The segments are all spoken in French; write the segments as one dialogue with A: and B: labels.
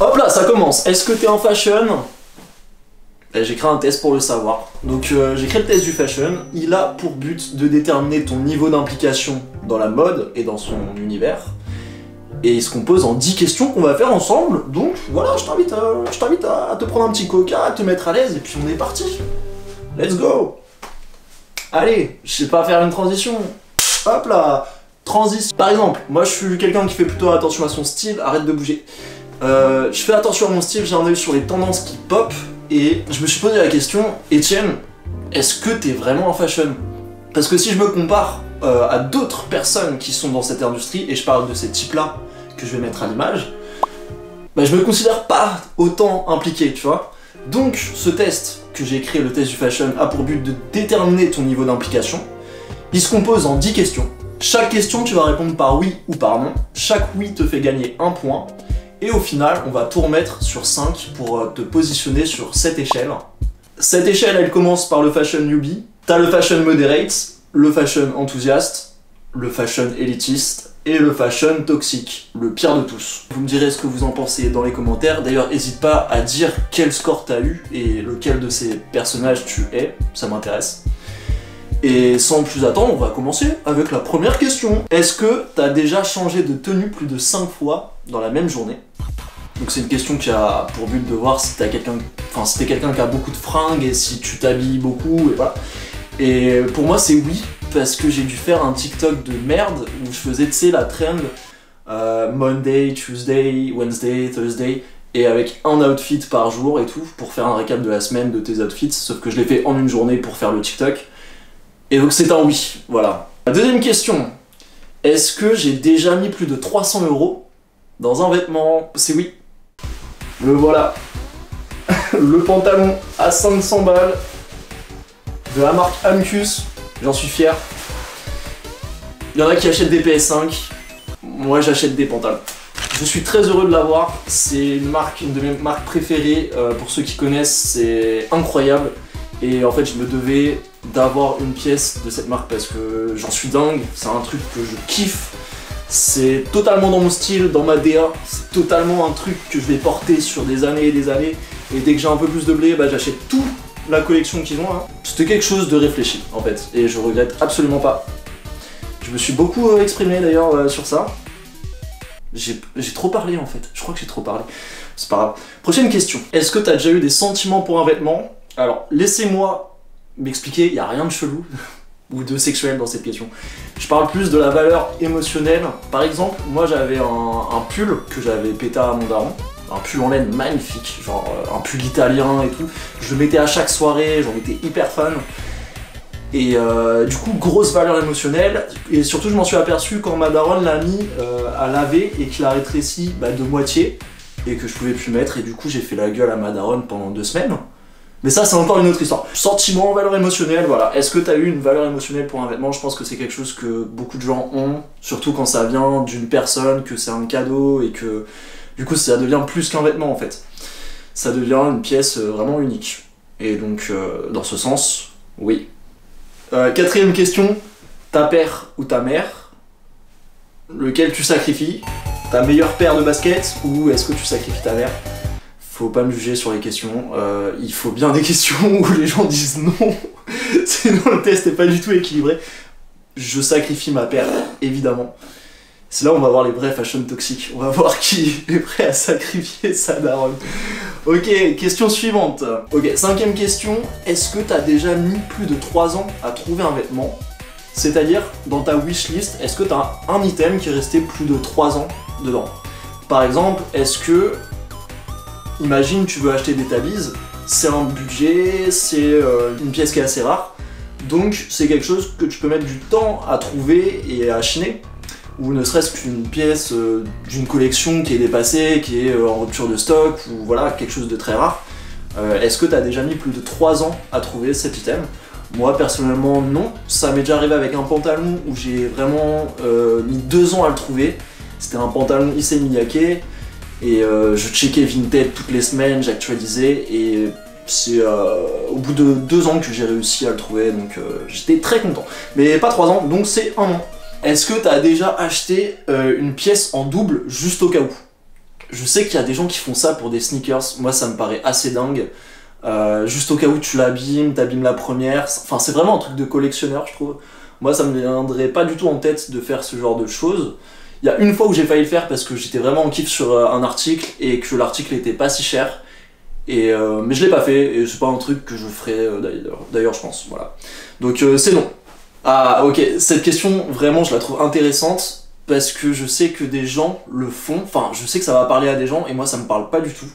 A: Hop là, ça commence. Est-ce que t'es en fashion? J'ai créé un test pour le savoir. Donc j'ai créé le test du fashion. Il a pour but de déterminer ton niveau d'implication dans la mode et dans son univers. Et il se compose en 10 questions qu'on va faire ensemble. Donc voilà, je t'invite à te prendre un petit coca, à te mettre à l'aise, et puis on est parti. Let's go. Allez, je sais pas faire une transition. Hop là, transition. Par exemple, moi je suis quelqu'un qui fait plutôt attention à son style, arrête de bouger. Je fais attention à mon style, j'ai un œil sur les tendances qui pop, et je me suis posé la question, Etienne, est-ce que t'es vraiment en fashion? Parce que si je me compare à d'autres personnes qui sont dans cette industrie, et je parle de ces types-là que je vais mettre à l'image, bah je me considère pas autant impliqué, tu vois. Donc ce test que j'ai créé, le test du fashion, a pour but de déterminer ton niveau d'implication. Il se compose en 10 questions. Chaque question, tu vas répondre par oui ou par non. Chaque oui te fait gagner 1 point. Et au final, on va tout remettre sur 5 pour te positionner sur cette échelle. Cette échelle, elle commence par le fashion newbie. T'as le fashion moderate, le fashion enthousiaste, le fashion élitiste et le fashion toxique, le pire de tous. Vous me direz ce que vous en pensez dans les commentaires. D'ailleurs, n'hésite pas à dire quel score t'as eu et lequel de ces personnages tu es, ça m'intéresse. Et sans plus attendre, on va commencer avec la première question. Est-ce que t'as déjà changé de tenue plus de 5 fois dans la même journée? Donc c'est une question qui a pour but de voir si t'es quelqu'un qui a beaucoup de fringues et si tu t'habilles beaucoup, et voilà. Et pour moi c'est oui, parce que j'ai dû faire un TikTok de merde où je faisais, tu sais, la trend Monday, Tuesday, Wednesday, Thursday, et avec un outfit par jour et tout, pour faire un récap de la semaine de tes outfits, sauf que je l'ai fait en une journée pour faire le TikTok. Et donc c'est un oui, voilà. La deuxième question, est-ce que j'ai déjà mis plus de 300 € dans un vêtement? C'est oui. Le voilà. Le pantalon à 500 balles de la marque Amicus, j'en suis fier. Il y en a qui achètent des PS5, moi j'achète des pantalons. Je suis très heureux de l'avoir, c'est une de mes marques préférées, pour ceux qui connaissent, c'est incroyable. Et en fait je me devais d'avoir une pièce de cette marque parce que j'en suis dingue, c'est un truc que je kiffe. C'est totalement dans mon style, dans ma DA, c'est totalement un truc que je vais porter sur des années et des années. Et dès que j'ai un peu plus de blé, bah, j'achète toute la collection qu'ils ont. Hein. C'était quelque chose de réfléchi en fait, et je regrette absolument pas. Je me suis beaucoup exprimé d'ailleurs sur ça. J'ai trop parlé en fait, je crois que j'ai trop parlé. C'est pas grave. Prochaine question. Est-ce que t'as déjà eu des sentiments pour un vêtement? Alors, laissez-moi m'expliquer, il n'y a rien de chelou ou de sexuel dans cette question. Je parle plus de la valeur émotionnelle. Par exemple, moi j'avais un pull que j'avais pété à mon daron, un pull en laine magnifique, genre un pull italien et tout. Je le mettais à chaque soirée, j'en étais hyper fan. Et du coup, grosse valeur émotionnelle. Et surtout, je m'en suis aperçu quand ma daronne l'a mis à laver et qu'il a rétréci de moitié et que je pouvais plus mettre. Et du coup, j'ai fait la gueule à ma daronne pendant 2 semaines. Mais ça, c'est encore une autre histoire. Sentiment, valeur émotionnelle, voilà. Est-ce que t'as eu une valeur émotionnelle pour un vêtement? Je pense que c'est quelque chose que beaucoup de gens ont, surtout quand ça vient d'une personne, que c'est un cadeau et que du coup ça devient plus qu'un vêtement en fait. Ça devient une pièce vraiment unique. Et donc, dans ce sens, oui. Quatrième question, ta paire ou ta mère? Lequel tu sacrifies? Ta meilleure paire de baskets ou est-ce que tu sacrifies ta mère? Faut pas me juger sur les questions, il faut bien des questions où les gens disent non, sinon le test n'est pas du tout équilibré. Je sacrifie ma paire, évidemment. C'est là où on va voir les vrais fashion toxiques, on va voir qui est prêt à sacrifier sa daronne. Ok, question suivante. Ok, 5ème question, est-ce que t'as déjà mis plus de 3 ans à trouver un vêtement? C'est-à-dire, dans ta wishlist, est-ce que t'as un item qui est resté plus de 3 ans dedans? Par exemple, est-ce que... Imagine, tu veux acheter des tabises, c'est un budget, c'est une pièce qui est assez rare, donc c'est quelque chose que tu peux mettre du temps à trouver et à chiner, ou ne serait-ce qu'une pièce d'une collection qui est dépassée, qui est en rupture de stock, ou voilà, quelque chose de très rare. Est-ce que tu as déjà mis plus de 3 ans à trouver cet item? Moi personnellement non, ça m'est déjà arrivé avec un pantalon où j'ai vraiment mis 2 ans à le trouver. C'était un pantalon Issey Miyake. Et je checkais Vinted toutes les semaines, j'actualisais et c'est au bout de 2 ans que j'ai réussi à le trouver, donc j'étais très content. Mais pas 3 ans, donc c'est 1 an. Est-ce que tu as déjà acheté une pièce en double juste au cas où? Je sais qu'il y a des gens qui font ça pour des sneakers, moi ça me paraît assez dingue. Juste au cas où tu l'abîmes, t'abîmes la première, enfin c'est vraiment un truc de collectionneur je trouve. Moi ça me viendrait pas du tout en tête de faire ce genre de choses. Il y a une fois où j'ai failli le faire parce que j'étais vraiment en kiff sur un article et que l'article était pas si cher. Mais je l'ai pas fait et c'est pas un truc que je ferai d'ailleurs je pense, voilà. Donc c'est non. Ah ok, cette question vraiment je la trouve intéressante parce que je sais que des gens le font, enfin je sais que ça va parler à des gens et moi ça me parle pas du tout.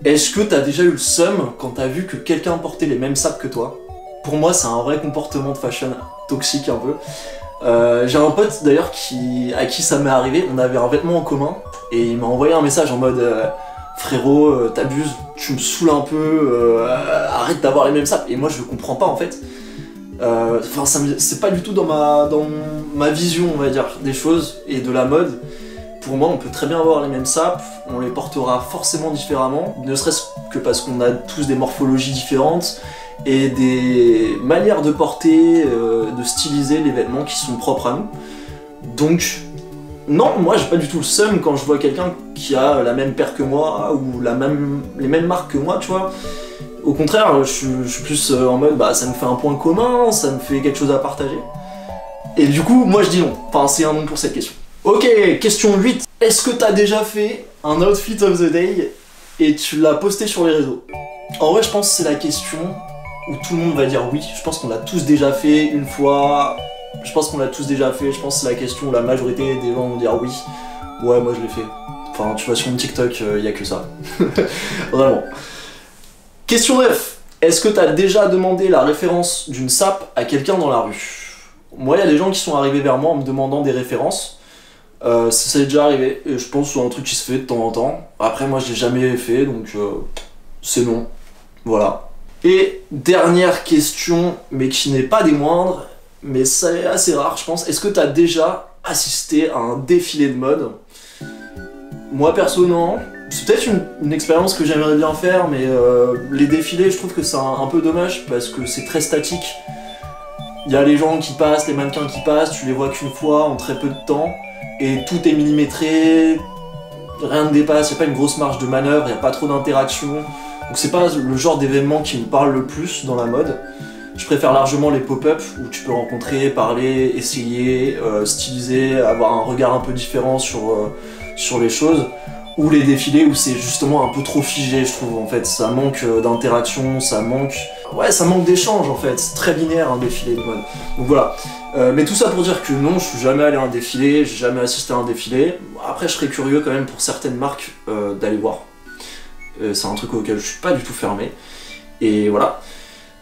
A: Est-ce que t'as déjà eu le seum quand t'as vu que quelqu'un portait les mêmes sapes que toi? Pour moi c'est un vrai comportement de fashion toxique un peu. J'ai un pote d'ailleurs à qui ça m'est arrivé, on avait un vêtement en commun et il m'a envoyé un message en mode frérot t'abuses, tu me saoules un peu, arrête d'avoir les mêmes sapes. Et moi je comprends pas en fait. Enfin c'est pas du tout dans ma vision on va dire des choses et de la mode. Pour moi on peut très bien avoir les mêmes sapes, on les portera forcément différemment, ne serait-ce que parce qu'on a tous des morphologies différentes et des manières de porter, de styliser les vêtements qui sont propres à nous. Donc non, moi j'ai pas du tout le seum quand je vois quelqu'un qui a la même paire que moi ou les mêmes marques que moi, tu vois. Au contraire, je suis plus en mode bah ça me fait un point commun, ça me fait quelque chose à partager. Et du coup, moi je dis non. Enfin, c'est un non pour cette question. Ok, question 8. Est-ce que t'as déjà fait un outfit of the day et tu l'as posté sur les réseaux? En vrai, je pense que c'est la question où tout le monde va dire oui. Je pense qu'on l'a tous déjà fait une fois. Je pense qu'on l'a tous déjà fait. Je pense que c'est la question où la majorité des gens vont dire oui. Ouais, moi je l'ai fait. Enfin, tu vois, sur mon TikTok, y a que ça. Vraiment. Question 9. Est-ce que t'as déjà demandé la référence d'une sape à quelqu'un dans la rue? Moi, il y a des gens qui sont arrivés vers moi en me demandant des références. Ça est déjà arrivé, et je pense que c'est un truc qui se fait de temps en temps. Après, moi, je l'ai jamais fait, donc c'est non. Voilà. Et dernière question, mais qui n'est pas des moindres, mais c'est assez rare, je pense. Est-ce que t'as déjà assisté à un défilé de mode? Moi, perso, non. C'est peut-être une expérience que j'aimerais bien faire, mais les défilés, je trouve que c'est un peu dommage, parce que c'est très statique. Il y a les gens qui passent, les mannequins qui passent, tu les vois qu'une fois en très peu de temps. Et tout est millimétré, rien ne dépasse, il n'y a pas une grosse marge de manœuvre, il n'y a pas trop d'interaction. Donc c'est pas le genre d'événement qui me parle le plus dans la mode. Je préfère largement les pop-up où tu peux rencontrer, parler, essayer, styliser, avoir un regard un peu différent sur les choses. Ou les défilés où c'est justement un peu trop figé, je trouve en fait. Ça manque d'interaction, ça manque d'échange en fait. C'est très linéaire un défilé de mode. Donc voilà. Mais tout ça pour dire que non, je suis jamais allé à un défilé, j'ai jamais assisté à un défilé. Après, je serais curieux quand même pour certaines marques d'aller voir. C'est un truc auquel je suis pas du tout fermé. Et voilà.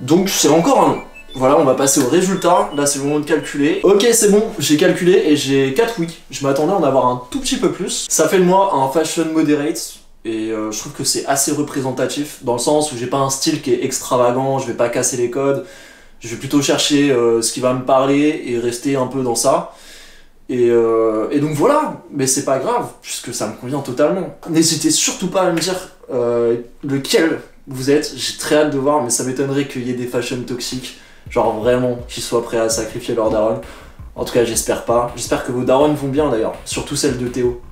A: Donc c'est encore un non. Voilà, on va passer au résultat. Là, c'est le moment de calculer. Ok, c'est bon, j'ai calculé et j'ai 4 oui. Je m'attendais à en avoir un tout petit peu plus. Ça fait de moi un fashion moderate. Et je trouve que c'est assez représentatif, dans le sens où j'ai pas un style qui est extravagant, je vais pas casser les codes. Je vais plutôt chercher ce qui va me parler et rester un peu dans ça. Et donc voilà, mais c'est pas grave, puisque ça me convient totalement. N'hésitez surtout pas à me dire lequel vous êtes, j'ai très hâte de voir, mais ça m'étonnerait qu'il y ait des fashion toxiques, genre vraiment, qui soient prêts à sacrifier leur daronne. En tout cas, j'espère pas. J'espère que vos daronnes vont bien d'ailleurs, surtout celle de Théo.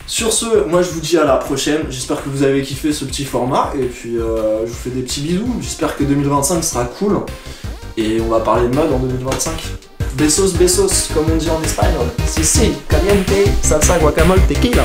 A: Sur ce, moi je vous dis à la prochaine, j'espère que vous avez kiffé ce petit format, et puis je vous fais des petits bisous, j'espère que 2025 sera cool, et on va parler de mode en 2025. Besos, besos, comme on dit en espagnol. Si, si, caliente, salsa, guacamole, tequila.